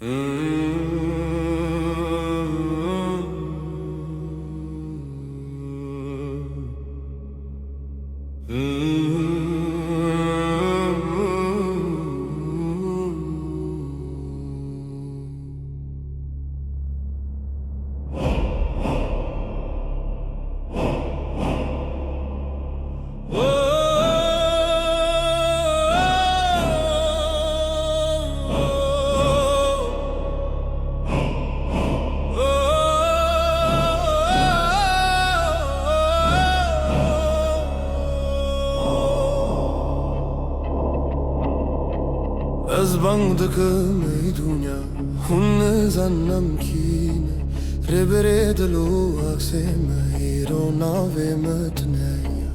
از بندق میدونیا هون زنم کینه ربره دلو اقسم ایرو ناوی متنیا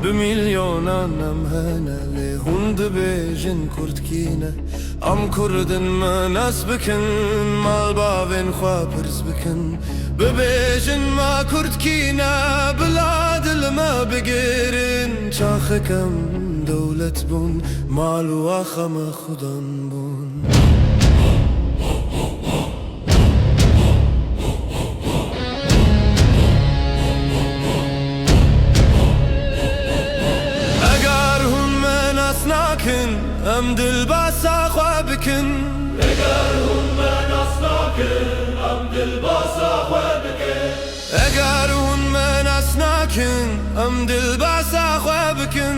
بمیلیونانم هناله هند بیجن کرد کینه ام کردن من از بکن مال باوین خواه پرز بکن ببیجن ما کرد کینه بلاد لما بگیرن چاخکم دولت بون مال و آخم خودان بون اگر هون من اسناکن ام دل باسا خواه بکن اگر هون من اسناکن ام دل باسا خواه بکن اگر هون من اسناکن ام دل باسا خواه بکن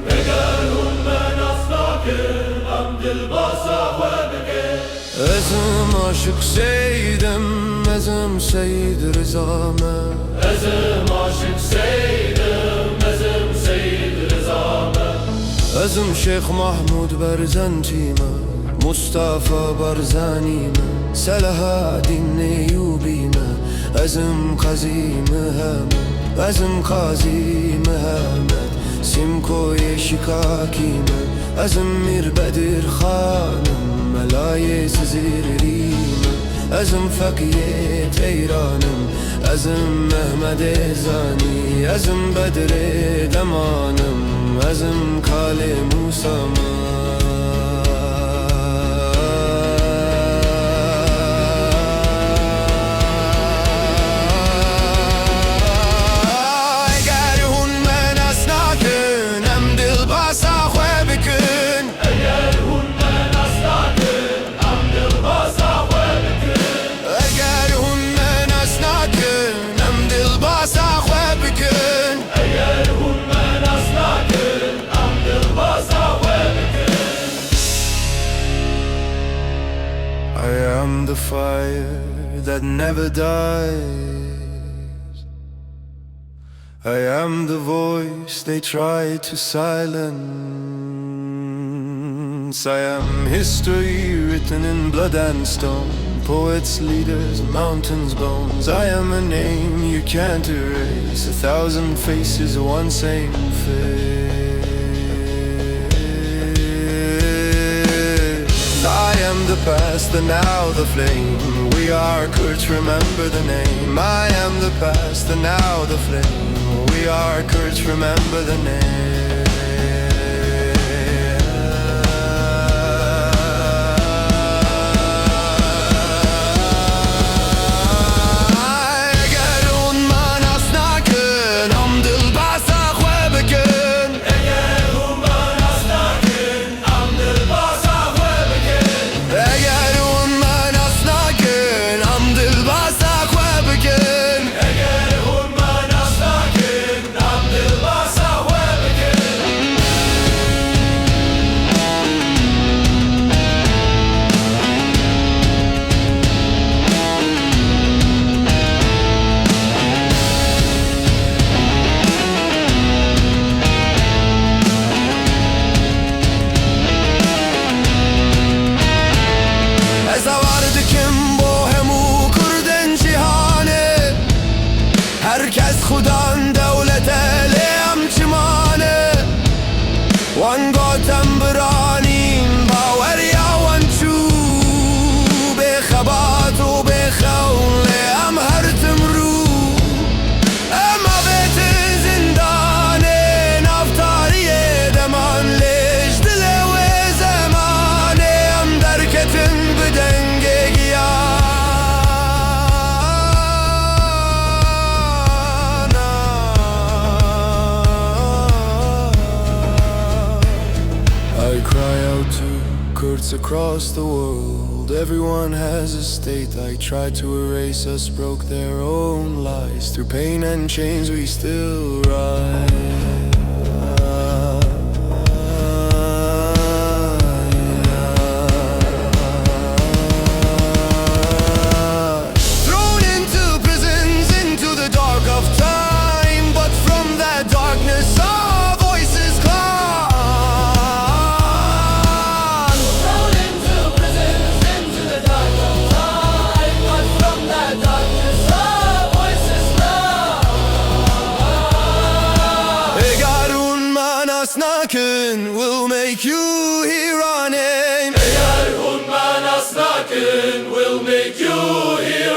اگر هون من اسناکن ام دل باسا خواه بکن ازم عاشق سیدم ازم سید رزامه ازم عاشق سیدم ازم سید رزامه ازم شیخ محمود برزنجیمه مصطفى برزانيمه صلاح الدين ايوبيمه ازم قاضي محمد ازم قاضي محمد سیمکوی شکاکیمه ازم میر بدر خانم ملای زیر ریمه ازم فقیه تیرانم ازم محمد زانی ازم بدر دمانم ازم کال موسما I am the fire that never dies. I am the voice they try to silence. I am history written in blood and stone, poets, leaders, mountains, bones. I am a name you can't erase, 1,000 faces, one same face. I am the past, the now, the flame. We are Kurds, remember the name. I am the past, the now, the flame. We are Kurds, remember the name. courts across the world. Everyone has a state like tried to erase us, broke their own lies. Through pain and chains we still rise. Thrown into prisons, into the dark of time, but from that darkness our voices climb. Thrown into prisons, into the dark of time, but from that darkness our voices rise. Egarun manas naken will make you hear our name. Eğer hun manasnakin will make you hear